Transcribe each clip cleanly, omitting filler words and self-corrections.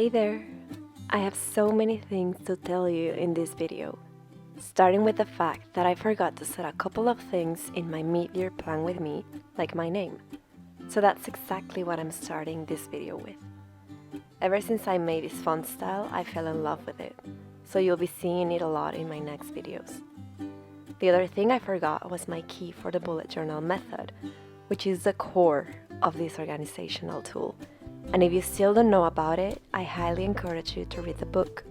Hey there! I have so many things to tell you in this video, starting with the fact that I forgot to set a couple of things in my mid-year plan with me, like my name. So that's exactly what I'm starting this video with. Ever since I made this font style, I fell in love with it, so you'll be seeing it a lot in my next videos. The other thing I forgot was my key for the bullet journal method, which is the core of this organizational tool. And if you still don't know about it, I highly encourage you to read the book.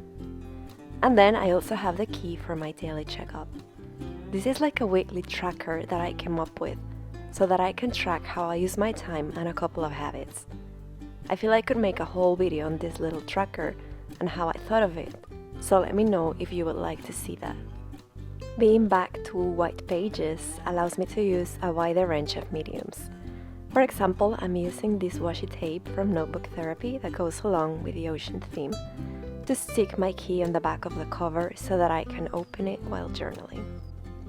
And then I also have the key for my daily checkup. This is like a weekly tracker that I came up with, so that I can track how I use my time and a couple of habits. I feel I could make a whole video on this little tracker and how I thought of it, so let me know if you would like to see that. Being back to white pages allows me to use a wider range of mediums. For example, I'm using this washi tape from Notebook Therapy that goes along with the ocean theme to stick my key on the back of the cover so that I can open it while journaling.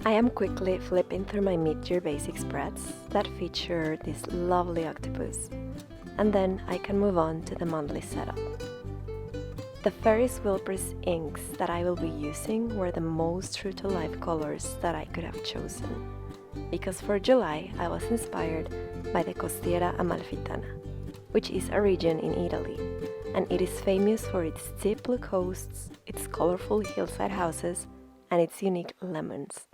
I am quickly flipping through my mid-year basic spreads that feature this lovely octopus, and then I can move on to the monthly setup. The Ferris inks that I will be using were the most true-to-life colors that I could have chosen, because for July I was inspired by the Costiera Amalfitana, which is a region in Italy, and it is famous for its steep blue coasts, its colorful hillside houses, and its unique lemons.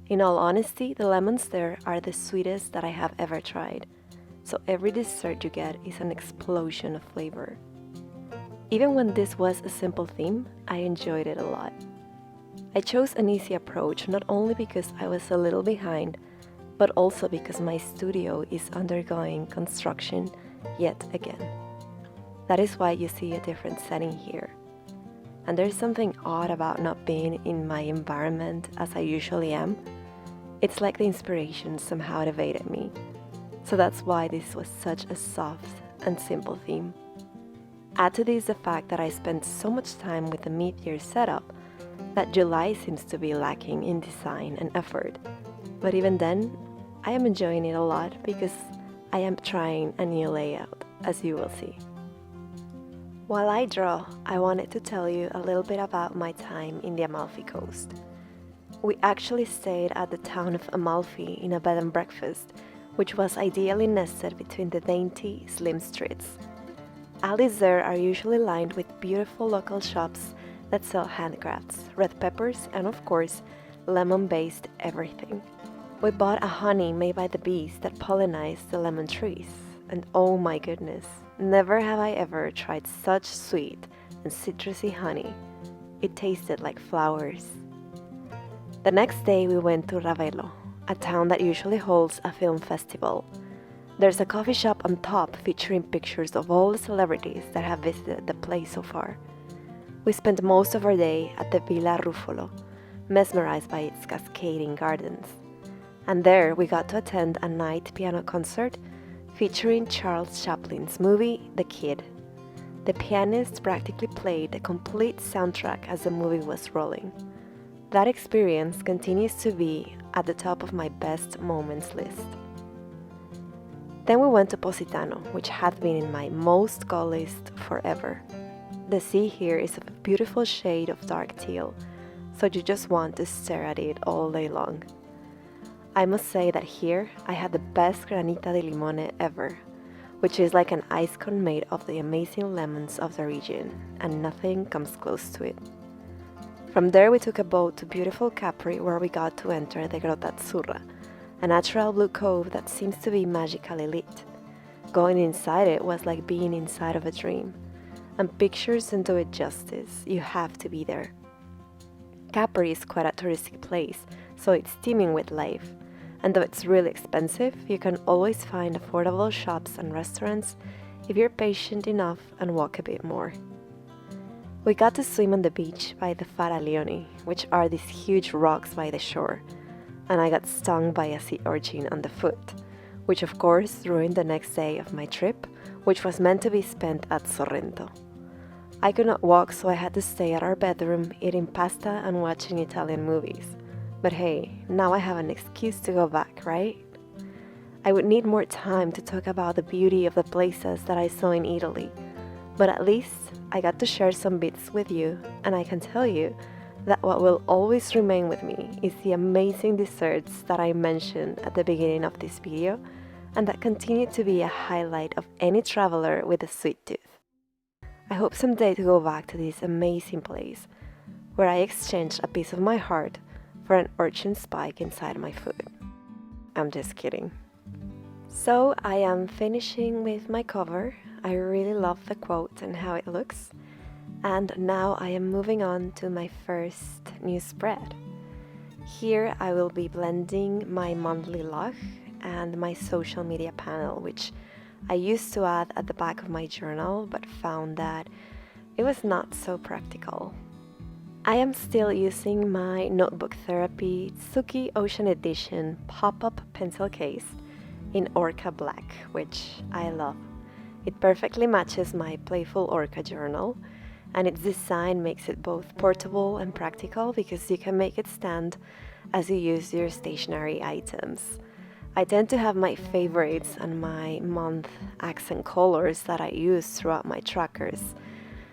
In all honesty, the lemons there are the sweetest that I have ever tried, so every dessert you get is an explosion of flavor. Even when this was a simple theme, I enjoyed it a lot. I chose an easy approach not only because I was a little behind, but also because my studio is undergoing construction yet again. That is why you see a different setting here. And there's something odd about not being in my environment as I usually am. It's like the inspiration somehow evaded me. So that's why this was such a soft and simple theme. Add to this the fact that I spent so much time with the mid-year setup that July seems to be lacking in design and effort. But even then, I am enjoying it a lot because I am trying a new layout, as you will see. While I draw, I wanted to tell you a little bit about my time in the Amalfi coast. We actually stayed at the town of Amalfi in a bed and breakfast, which was ideally nested between the dainty, slim streets. Alleys there are usually lined with beautiful local shops that sell handcrafts, red peppers, and of course, lemon-based everything. We bought a honey made by the bees that pollinize the lemon trees, and oh my goodness, never have I ever tried such sweet and citrusy honey. It tasted like flowers. The next day we went to Ravello, a town that usually holds a film festival. There's a coffee shop on top featuring pictures of all the celebrities that have visited the place so far. We spent most of our day at the Villa Ruffolo, mesmerized by its cascading gardens. And there we got to attend a night piano concert featuring Charles Chaplin's movie The Kid. The pianist practically played the complete soundtrack as the movie was rolling. That experience continues to be at the top of my best moments list. Then we went to Positano, which had been in my most go list forever. The sea here is of a beautiful shade of dark teal, so you just want to stare at it all day long. I must say that here I had the best granita di limone ever, which is like an ice cone made of the amazing lemons of the region, and nothing comes close to it. From there we took a boat to beautiful Capri where we got to enter the Grotta Azzurra, a natural blue cove that seems to be magically lit. Going inside it was like being inside of a dream, and pictures don't do it justice, you have to be there. Capri is quite a touristic place, so it's teeming with life, and though it's really expensive, you can always find affordable shops and restaurants if you're patient enough and walk a bit more. We got to swim on the beach by the Faraglioni, which are these huge rocks by the shore, and I got stung by a sea urchin on the foot, which of course ruined the next day of my trip, which was meant to be spent at Sorrento. I could not walk, so I had to stay at our bedroom eating pasta and watching Italian movies. But hey, now I have an excuse to go back, right? I would need more time to talk about the beauty of the places that I saw in Italy, But at least I got to share some bits with you, and I can tell you that what will always remain with me is the amazing desserts that I mentioned at the beginning of this video, and that continue to be a highlight of any traveler with a sweet tooth. I hope someday to go back to this amazing place, where I exchanged a piece of my heart for an urchin spike inside my food. I'm just kidding. So I am finishing with my cover. I really love the quote and how it looks. And now I am moving on to my first new spread. Here I will be blending my monthly log and my social media panel, which I used to add at the back of my journal, but found that it was not so practical. I am still using my Notebook Therapy Tsuki Ocean Edition pop-up pencil case in Orca Black, which I love. It perfectly matches my playful Orca journal, and its design makes it both portable and practical because you can make it stand as you use your stationery items. I tend to have my favorites and my month accent colors that I use throughout my trackers,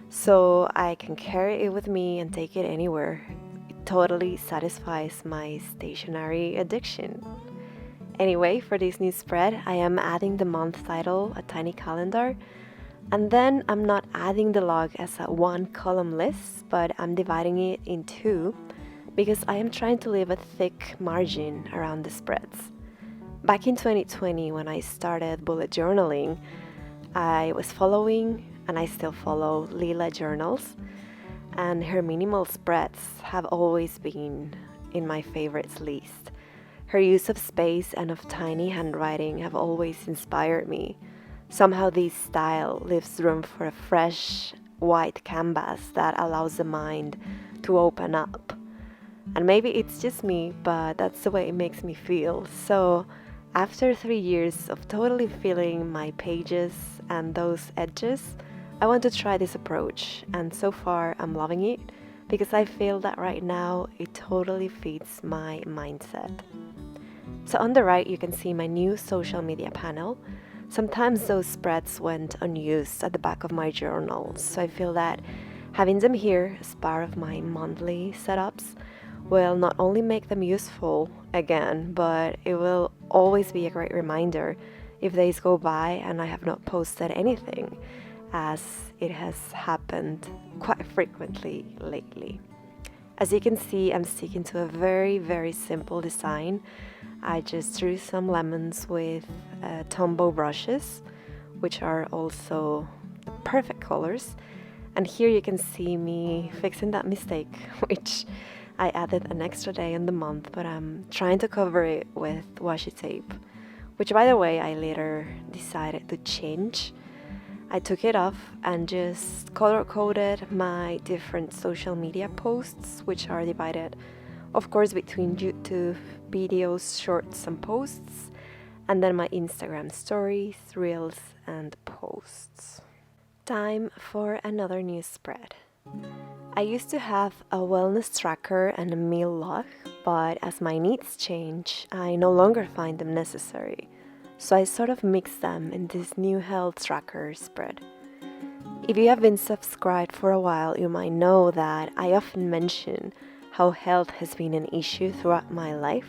so I can carry it with me and take it anywhere. It totally satisfies my stationery addiction. Anyway, for this new spread, I am adding the month title, a tiny calendar, and then I'm not adding the log as a one-column list, but I'm dividing it in two because I am trying to leave a thick margin around the spreads. Back in 2020, when I started bullet journaling, I was following, and I still follow, Lila Journals, and her minimal spreads have always been in my favorites list. Her use of space and of tiny handwriting have always inspired me. Somehow this style leaves room for a fresh, white canvas that allows the mind to open up. And maybe it's just me, but that's the way it makes me feel. So after 3 years of totally filling my pages and those edges, I want to try this approach, and so far I'm loving it because I feel that right now it totally fits my mindset. So on the right you can see my new social media panel. Sometimes those spreads went unused at the back of my journal, so I feel that having them here as part of my monthly setups will not only make them useful again, but it will always be a great reminder if days go by and I have not posted anything, as it has happened quite frequently lately. As you can see, I'm sticking to a very simple design. I just drew some lemons with Tombow brushes, which are also the perfect colors. And here you can see me fixing that mistake, which I added an extra day in the month, but I'm trying to cover it with washi tape, which, by the way, I later decided to change. I took it off and just color-coded my different social media posts, which are divided, of course, between YouTube videos, shorts, and posts, and then my Instagram stories, reels, and posts. Time for another new spread. I used to have a wellness tracker and a meal log, but as my needs change, I no longer find them necessary. So I sort of mix them in this new health tracker spread. If you have been subscribed for a while, you might know that I often mention how health has been an issue throughout my life.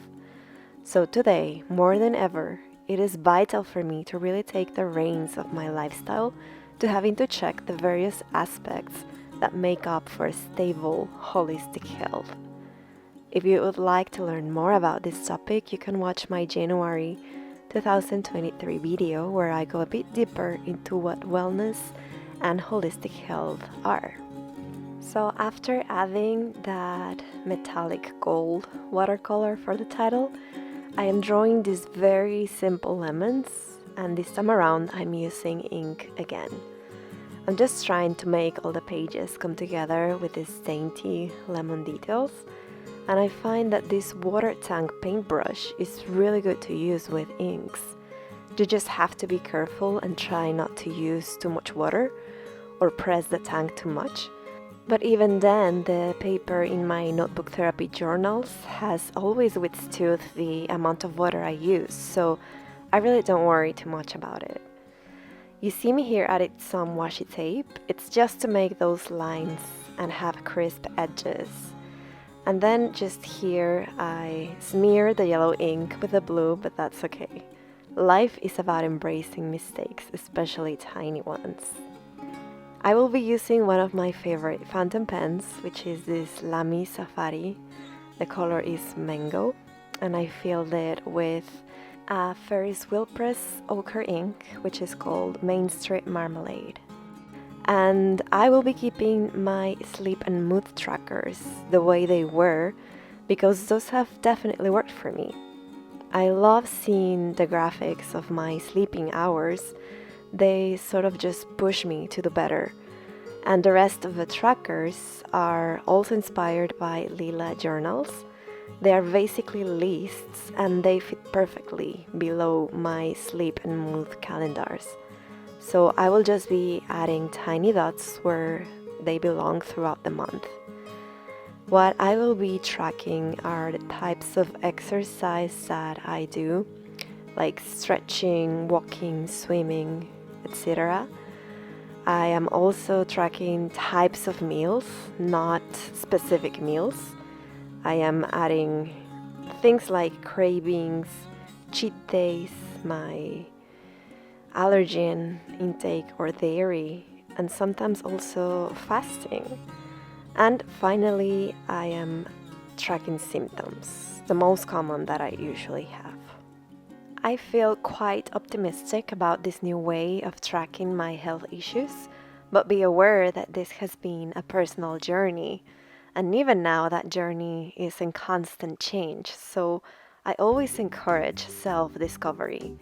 So today, more than ever, it is vital for me to really take the reins of my lifestyle to having to check the various aspects that make up for a stable, holistic health. If you would like to learn more about this topic, you can watch my January 2023 video where I go a bit deeper into what wellness and holistic health are. So after adding that metallic gold watercolor for the title, I am drawing these very simple lemons, and this time around I'm using ink again. I'm just trying to make all the pages come together with these dainty lemon details, and I find that this water tank paintbrush is really good to use with inks. You just have to be careful and try not to use too much water or press the tank too much. But even then, the paper in my Notebook Therapy journals has always withstood the amount of water I use, so I really don't worry too much about it. You see me here added some washi tape. It's just to make those lines and have crisp edges. And then just here I smear the yellow ink with the blue, but that's okay. Life is about embracing mistakes, especially tiny ones. I will be using one of my favorite fountain pens, which is this Lamy Safari. The color is mango, and I filled it with a Ferris wheel press ochre ink, which is called Main Street Marmalade. And I will be keeping my sleep and mood trackers the way they were, because those have definitely worked for me. I love seeing the graphics of my sleeping hours. They sort of just push me to do better. And the rest of the trackers are also inspired by Lila journals. They are basically lists and they fit perfectly below my sleep and mood calendars. So I will just be adding tiny dots where they belong throughout the month. What I will be tracking are the types of exercise that I do, like stretching, walking, swimming, etc. I am also tracking types of meals, not specific meals. I am adding things like cravings, cheat days, my allergen intake or dairy, and sometimes also fasting. And finally, I am tracking symptoms, the most common that I usually have. I feel quite optimistic about this new way of tracking my health issues, but be aware that this has been a personal journey, and even now that journey is in constant change, so I always encourage self-discovery.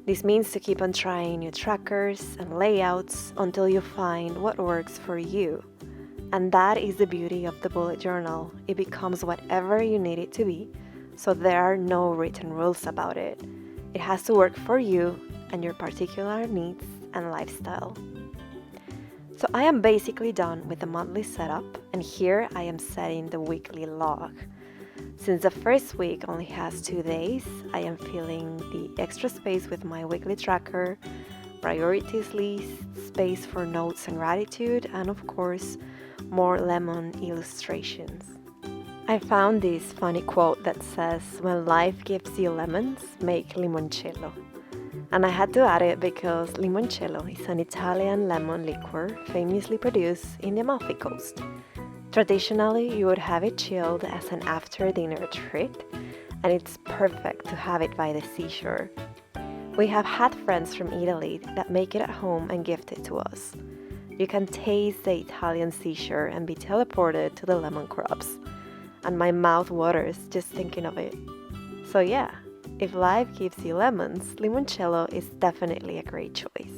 This means to keep on trying new trackers and layouts until you find what works for you. And that is the beauty of the bullet journal. It becomes whatever you need it to be, so there are no written rules about it. It has to work for you and your particular needs and lifestyle. So I am basically done with the monthly setup, and here I am setting the weekly log. Since the first week only has 2 days, I am filling the extra space with my weekly tracker, priorities list, space for notes and gratitude, and of course, more lemon illustrations. I found this funny quote that says, "When life gives you lemons, make limoncello." And I had to add it because limoncello is an Italian lemon liqueur famously produced in the Amalfi coast. Traditionally, you would have it chilled as an after-dinner treat, and it's perfect to have it by the seashore. We have had friends from Italy that make it at home and gift it to us. You can taste the Italian seashore and be teleported to the lemon crops. And my mouth waters just thinking of it. So yeah, if life gives you lemons, limoncello is definitely a great choice.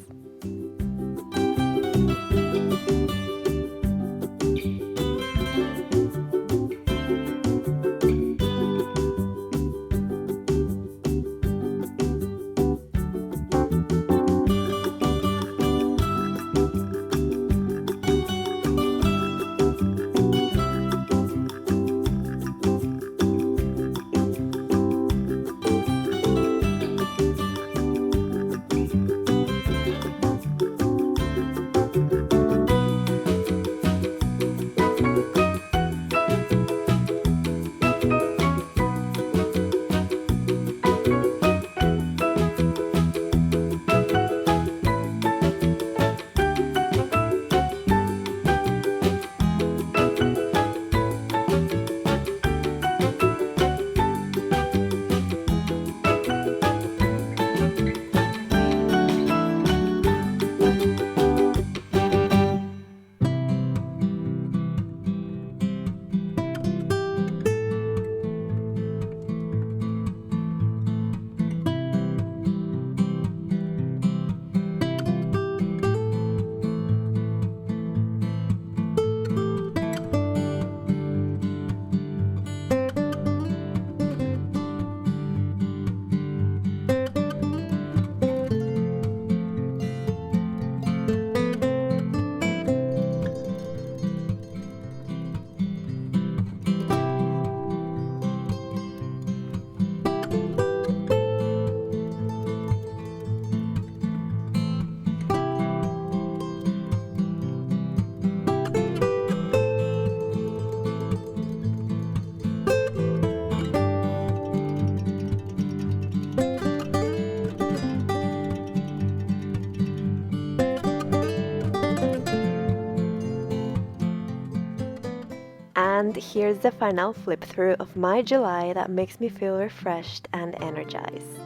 here's the final flip through of my July that makes me feel refreshed and energized.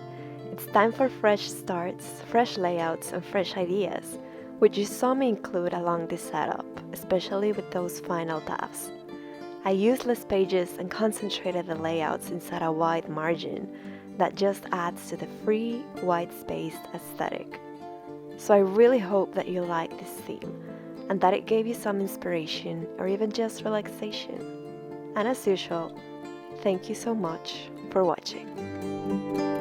It's time for fresh starts, fresh layouts, and fresh ideas, which you saw me include along this setup, especially with those final tabs. I used less pages and concentrated the layouts inside a wide margin that just adds to the free, white-spaced aesthetic. So I really hope that you like this theme and that it gave you some inspiration or even just relaxation. And as usual, thank you so much for watching.